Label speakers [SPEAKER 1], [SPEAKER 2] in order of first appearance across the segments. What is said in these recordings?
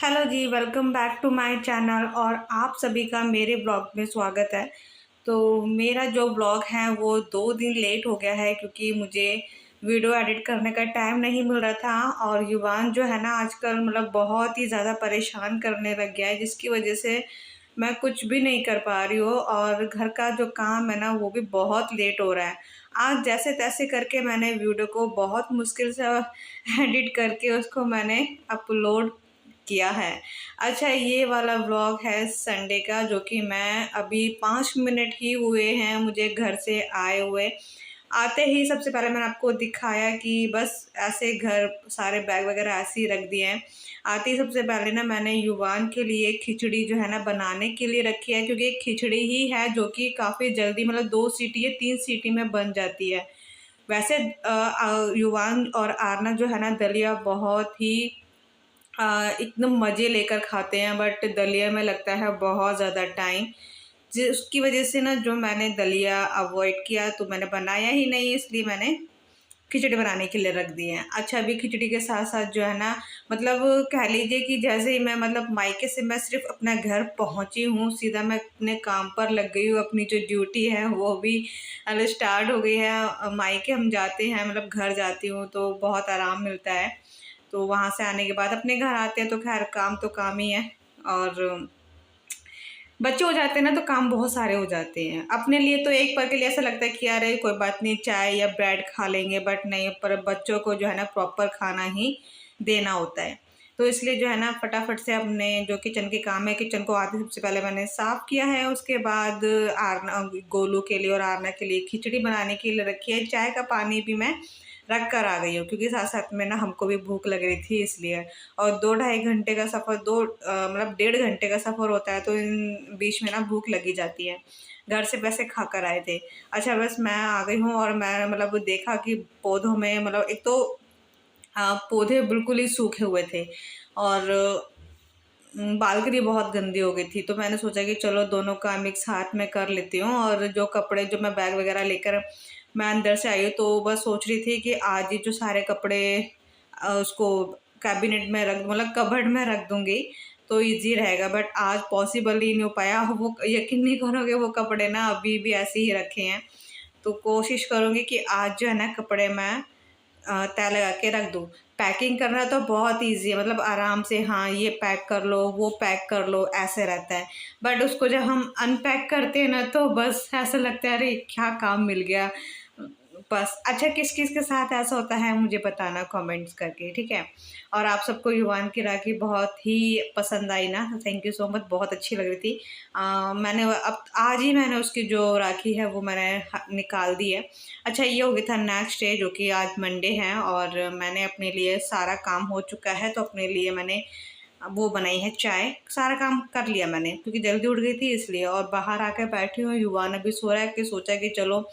[SPEAKER 1] Hello जी, welcome back to my channel और आप सभी का मेरे ब्लॉग में स्वागत है। तो मेरा जो ब्लॉग है वो 2 दिन लेट हो गया है क्योंकि मुझे वीडियो एडिट करने का टाइम नहीं मिल रहा था और युवान जो है ना आजकल मतलब बहुत ही ज़्यादा परेशान करने लग गया है, जिसकी वजह से मैं कुछ भी नहीं कर पा रही हूँ और घर का जो काम है ना वो भी बहुत लेट हो रहा है। आज जैसे-तैसे करके मैंने वीडियो को बहुत मुश्किल से एडिट करके उसको मैंने अपलोड किया है। अच्छा, ये वाला व्लॉग है संडे का, जो कि मैं अभी 5 मिनट ही हुए हैं मुझे घर से आए हुए। आते ही सबसे पहले मैंने आपको दिखाया कि बस ऐसे घर सारे बैग वगैरह ऐसे ही रख दिए हैं। आते ही सबसे पहले ना मैंने युवान के लिए खिचड़ी जो है ना बनाने के लिए रखी है, क्योंकि एक खिचड़ी ही है जो कि काफ़ी जल्दी मतलब 2 सीटी या 3 सीटी में बन जाती है। वैसे युवान और आरना जो है ना दलिया बहुत ही एकदम मज़े लेकर खाते हैं, बट दलिया में लगता है बहुत ज़्यादा टाइम, जिसकी वजह से ना जो मैंने दलिया अवॉइड किया तो मैंने बनाया ही नहीं, इसलिए मैंने खिचड़ी बनाने के लिए रख दी है। अच्छा, अभी खिचड़ी के साथ-साथ जो है ना मतलब कह लीजिए कि जैसे ही मैं मतलब मायके से मैं सिर्फ़ अपना घर पहुँची हूँ, सीधा मैं अपने काम पर लग गई हूँ। अपनी जो ड्यूटी है वो भी स्टार्ट हो गई है। मायके हम जाते हैं मतलब घर जाती हूँ तो बहुत आराम मिलता है। तो वहाँ से आने के बाद अपने घर आते हैं तो ख़ैर काम तो काम ही है, और बच्चे हो जाते हैं ना तो काम बहुत सारे हो जाते हैं। अपने लिए तो एक पल के लिए ऐसा लगता है कि अरे कोई बात नहीं, चाय या ब्रेड खा लेंगे, बट नहीं, पर बच्चों को जो है ना प्रॉपर खाना ही देना होता है। तो इसलिए जो है ना फटाफट से अपने जो किचन के काम है, किचन को आते सबसे पहले मैंने साफ़ किया है। उसके बाद आरना गोलू के लिए और आरना के लिए खिचड़ी बनाने के लिए रखी है। चाय का पानी भी मैं रख कर आ गई हूँ क्योंकि साथ-साथ में ना हमको भी भूख लग रही थी इसलिए। और 2 ढाई घंटे का सफ़र, मतलब 1.5 घंटे का सफ़र होता है, तो इन बीच में ना भूख लगी जाती है। घर से वैसे खाकर आए थे। अच्छा, बस मैं आ गई हूँ और मैं मतलब देखा कि पौधों में मतलब एक तो पौधे बिल्कुल ही सूखे हुए थे और बालकनी बहुत गंदी हो गई थी, तो मैंने सोचा कि चलो दोनों काम एक साथ में कर लेती हूँ। और जो कपड़े जो मैं बैग वगैरह लेकर मैं अंदर से आई हूँ, तो बस सोच रही थी कि आज ही जो सारे कपड़े उसको कैबिनेट में रख मतलब कबर्ड में रख दूँगी, तो ईज़ी रहेगा, बट आज पॉसिबल ही नहीं हो पाया। वो यकीन नहीं करोगे, वो कपड़े ना अभी भी ऐसे ही रखे हैं। तो कोशिश करूँगी कि आज जो है ना कपड़े मैं तह लगा के रख दूँ। पैकिंग करना तो बहुत ईज़ी है, मतलब आराम से हाँ, ये पैक कर लो, वो पैक कर लो, ऐसे रहता है। बट उसको जब हम अनपैक करते हैं ना तो बस ऐसा लगता है अरे क्या काम मिल गया। बस अच्छा, किस-किस के साथ ऐसा होता है मुझे बताना कमेंट्स करके, ठीक है? और आप सबको युवान की राखी बहुत ही पसंद आई ना? थैंक यू सो मच, बहुत अच्छी लग रही थी। मैंने अब आज ही मैंने उसकी जो राखी है वो मैंने निकाल दी है। अच्छा, ये हो गया था नेक्स्ट डे, जो कि आज मंडे है और मैंने अपने लिए सारा काम हो चुका है, तो अपने लिए मैंने वो बनाई है चाय। सारा काम कर लिया मैंने क्योंकि जल्दी उठ गई थी इसलिए, और बाहर आकर बैठी हूँ, युवान अभी सो रहा है, कि सोचा कि चलो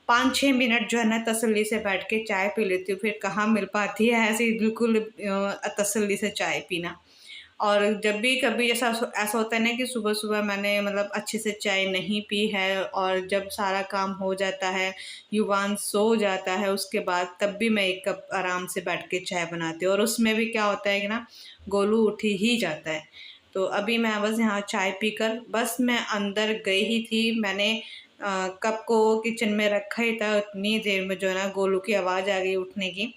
[SPEAKER 1] 5-6 मिनट जो है ना तसल्ली से बैठ के चाय पी लेती हूँ। फिर कहाँ मिल पाती है ऐसे ही बिल्कुल तसल्ली से चाय पीना। और जब भी कभी ऐसा होता है ना कि सुबह-सुबह मैंने मतलब अच्छे से चाय नहीं पी है और जब सारा काम हो जाता है, युवान सो जाता है, उसके बाद तब भी मैं 1 कप आराम से बैठ के चाय बनाती हूँ, और उसमें भी क्या होता है कि ना गोलू उठ ही जाता है। तो अभी मैं बस यहाँ चाय पीकर बस मैं अंदर गई ही थी। मैंने कप को किचन में रखा ही था, उतनी देर में जो है ना गोलू की आवाज़ आ गई उठने की,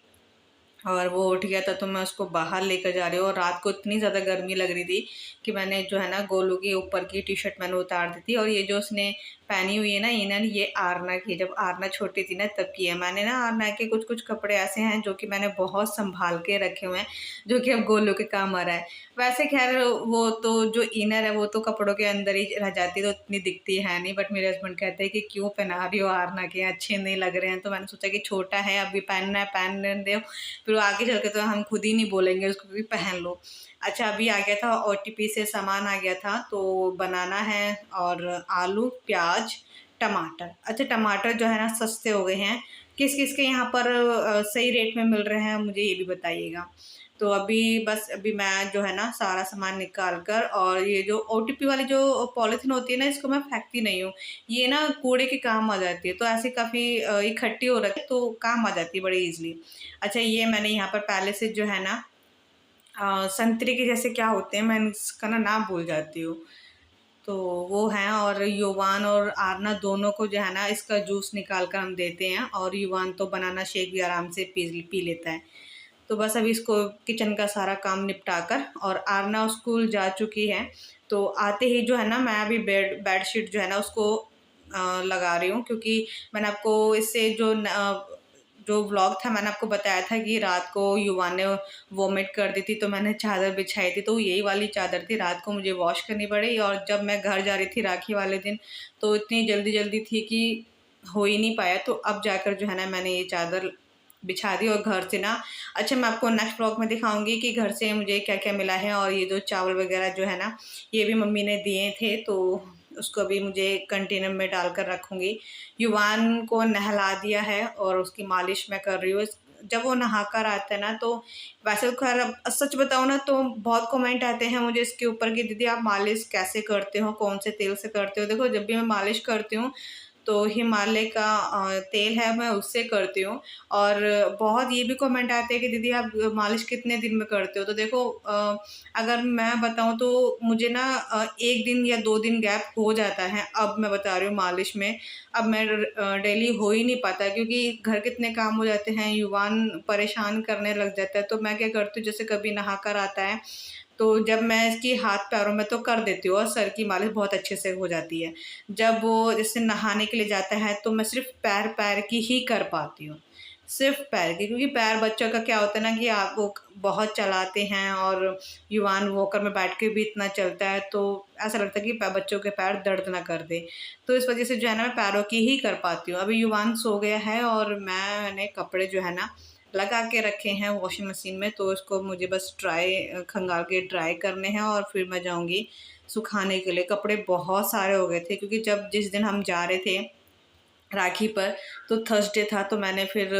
[SPEAKER 1] और वो उठ गया था तो मैं उसको बाहर लेकर जा रही हूँ। और रात को इतनी ज़्यादा गर्मी लग रही थी कि मैंने जो है ना गोलू के ऊपर की टी-शर्ट मैंने उतार दी थी, और ये जो उसने पहनी हुई है ना इनर, ये आरना की, जब आरना छोटी थी ना तब की है। मैंने ना आरना के कुछ-कुछ कपड़े ऐसे हैं जो कि मैंने बहुत सँभाल के रखे हुए हैं, जो कि अब गोलू के काम आ रहा है। वैसे ख़ैर वो तो जो इनर है वो तो कपड़ों के अंदर ही रह जाती है, तो इतनी दिखती है नहीं, बट मेरे हस्बैंड कहते हैं कि क्यों पहना रही हो आरना के, अच्छे नहीं लग रहे हैं। तो मैंने सोचा कि छोटा है, अभी पहनना है पहनने दो, फिर वो आगे चल के तो हम खुद ही नहीं बोलेंगे उसको कि पहन लो। अच्छा, अभी आ गया था ओटीपी से सामान आ गया था, तो बनाना है और आलू, प्याज, टमाटर। अच्छा, टमाटर जो है ना सस्ते हो गए हैं। किस-किस के यहाँ पर सही रेट में मिल रहे हैं मुझे ये भी बताइएगा। तो अभी मैं जो है ना सारा सामान निकाल कर, और ये जो ओटीपी वाली जो पॉलिथीन होती है ना इसको मैं फेंकती नहीं हूँ। ये ना कूड़े के काम आ जाती है, तो ऐसे काफ़ी इकट्ठी हो रखी है तो काम आ जाती है बड़ी ईज़िली। अच्छा, ये मैंने यहाँ पर पहले से जो है ना संतरे के जैसे क्या होते हैं, मैं इसका ना नाम भूल जाती हूँ। तो वो हैं, और युवान और आरना दोनों को जो है ना इसका जूस निकाल कर हम देते हैं, और युवान तो बनाना शेक भी आराम से पी पी लेता है। तो बस अभी इसको किचन का सारा काम निपटा कर, और आरना स्कूल जा चुकी है, तो आते ही जो है ना मैं अभी बेडशीट जो है ना उसको लगा रही हूँ, क्योंकि मैंने आपको इससे जो व्लॉग था मैंने आपको बताया था कि रात को युवा ने वॉमिट कर दी थी, तो मैंने चादर बिछाई थी, तो यही वाली चादर थी। रात को मुझे वॉश करनी पड़ी, और जब मैं घर जा रही थी राखी वाले दिन, तो इतनी जल्दी जल्दी थी कि हो ही नहीं पाया। तो अब जाकर जो है ना मैंने ये चादर बिछा दी, और घर से ना, अच्छा मैं आपको नेक्स्ट व्लॉग में दिखाऊंगी कि घर से मुझे क्या क्या मिला है। और ये जो चावल वगैरह जो है ना ये भी मम्मी ने दिए थे, तो उसको भी मुझे कंटेनर में डालकर रखूँगी। युवान को नहला दिया है और उसकी मालिश मैं कर रही हूँ। जब वो नहाकर आता है ना, तो वैसे तो खैर अब सच बताऊँ ना तो बहुत कमेंट आते हैं मुझे इसके ऊपर कि दीदी आप मालिश कैसे करते हो, कौन से तेल से करते हो? देखो, जब भी मैं मालिश करती हूँ तो हिमालय का तेल है, मैं उससे करती हूँ। और बहुत ये भी कमेंट आते हैं कि दीदी आप मालिश कितने दिन में करते हो? तो देखो, अगर मैं बताऊँ तो मुझे ना 1 दिन या 2 दिन गैप हो जाता है। अब मैं बता रही हूँ मालिश में, अब मैं डेली हो ही नहीं पाता, क्योंकि घर के इतने काम हो जाते हैं, युवान परेशान करने लग जाता है। तो मैं क्या करती हूँ, जैसे कभी नहा कर आता है तो जब मैं इसकी हाथ पैरों में तो कर देती हूँ, और सर की मालिश बहुत अच्छे से हो जाती है। जब वो जैसे नहाने के लिए जाता है तो मैं सिर्फ़ पैर की ही कर पाती हूँ, सिर्फ़ पैर की, क्योंकि पैर बच्चों का क्या होता है ना कि आप वो बहुत चलाते हैं, और युवान वॉकर में बैठ के भी इतना चलता है, तो ऐसा लगता है कि बच्चों के पैर दर्द ना कर दें। तो इस वज़ह से जो है ना मैं पैरों की ही कर पाती हूँ। अभी युवान सो गया है, और मैंने कपड़े जो है ना लगा के रखे हैं वॉशिंग मशीन में, तो इसको मुझे बस खंगाल के ड्राई करने हैं, और फिर मैं जाऊँगी सुखाने के लिए। कपड़े बहुत सारे हो गए थे, क्योंकि जिस दिन हम जा रहे थे राखी पर, तो थर्सडे था, तो मैंने फिर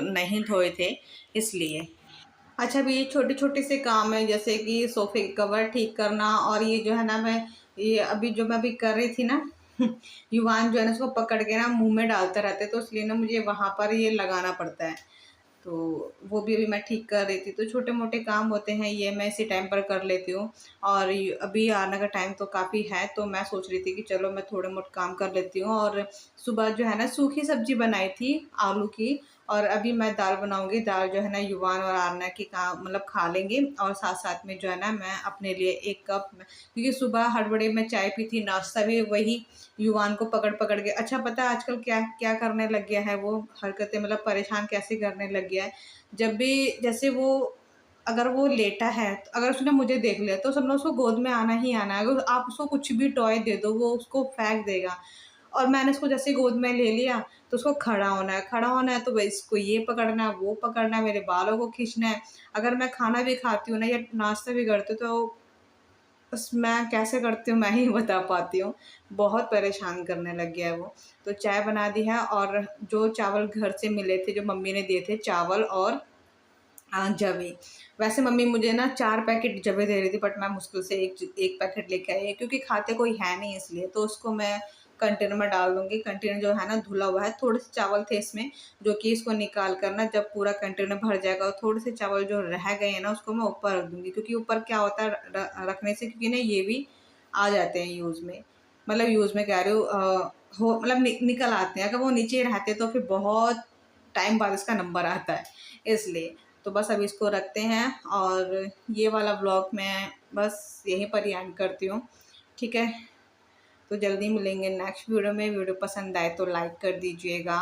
[SPEAKER 1] नहीं धोए थे, इसलिए। अच्छा, अभी ये छोटे-छोटे से काम हैं, जैसे कि सोफ़े के कवर ठीक करना, और ये जो है ना ये अभी जो मैं अभी कर रही थी ना युवान जो है ना उसको पकड़ के ना मुँह में डालता रहता है, तो इसलिए ना मुझे वहाँ पर ये लगाना पड़ता है। तो वो भी अभी मैं ठीक कर रही थी। तो छोटे-मोटे काम होते हैं, ये मैं इसी टाइम पर कर लेती हूँ। और य अभी आने का टाइम तो काफ़ी है, तो मैं सोच रही थी कि चलो मैं थोड़े-बहुत काम कर लेती हूँ। और सुबह जो है ना सूखी सब्ज़ी बनाई थी आलू की, और अभी मैं दाल बनाऊँगी। दाल जो है ना युवान और आरना की मतलब खा लेंगे, और साथ-साथ में जो है ना मैं अपने लिए 1 कप क्योंकि सुबह हड़बड़ी में चाय पी थी, नाश्ता भी वही युवान को पकड़-पकड़ के। अच्छा, पता है आजकल क्या क्या करने लग गया है वो, हरकतें मतलब परेशान कैसे करने लग गया है। जब भी जैसे अगर वो लेटा है, तो अगर उसने मुझे देख लिया तो समझो उसको गोद में आना ही आना है। अगर आप उसको कुछ भी टॉय दे दो, वो उसको फेंक देगा। और मैंने उसको जैसे गोद में ले लिया, तो उसको खड़ा होना है तो भई इसको ये पकड़ना है, वो पकड़ना है, मेरे बालों को खींचना है। अगर मैं खाना भी खाती हूँ ना या नाश्ता भी करती हूँ, तो बस मैं कैसे करती हूँ मैं ही बता पाती हूँ। बहुत परेशान करने लग गया है वो। तो चाय बना दी है, और जो चावल घर से मिले थे, जो मम्मी ने दिए थे, चावल और जवे। वैसे मम्मी मुझे ना 4 पैकेट जवे दे रही थी, बट मैं मुश्किल से 1 पैकेट लेके आई, क्योंकि खाते कोई है नहीं इसलिए। तो उसको मैं कंटेनर में डाल दूँगी। कंटेनर जो है ना धुला हुआ है, थोड़े से चावल थे इसमें, जो कि इसको निकाल कर ना जब पूरा कंटेनर भर जाएगा, और थोड़े से चावल जो रह गए हैं ना उसको मैं ऊपर रख दूँगी, क्योंकि ऊपर क्या होता है रखने से, क्योंकि ना ये भी आ जाते हैं यूज़ में। मतलब यूज़ में कह रही हूँ, हो मतलब निकल आते हैं। अगर वो नीचे रहते तो फिर बहुत टाइम बाद इसका नंबर आता है, इसलिए। तो बस अभी इसको रखते हैं, और ये वाला व्लॉग मैं बस यहीं पर ही एंड करती हूँ, ठीक है? तो जल्दी मिलेंगे नेक्स्ट वीडियो में। वीडियो पसंद आए तो लाइक कर दीजिएगा,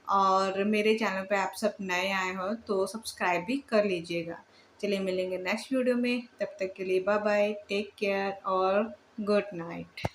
[SPEAKER 1] और मेरे चैनल पे आप सब नए आए हो तो सब्सक्राइब भी कर लीजिएगा। चलिए मिलेंगे नेक्स्ट वीडियो में, तब तक के लिए बाय बाय, टेक केयर और गुड नाइट।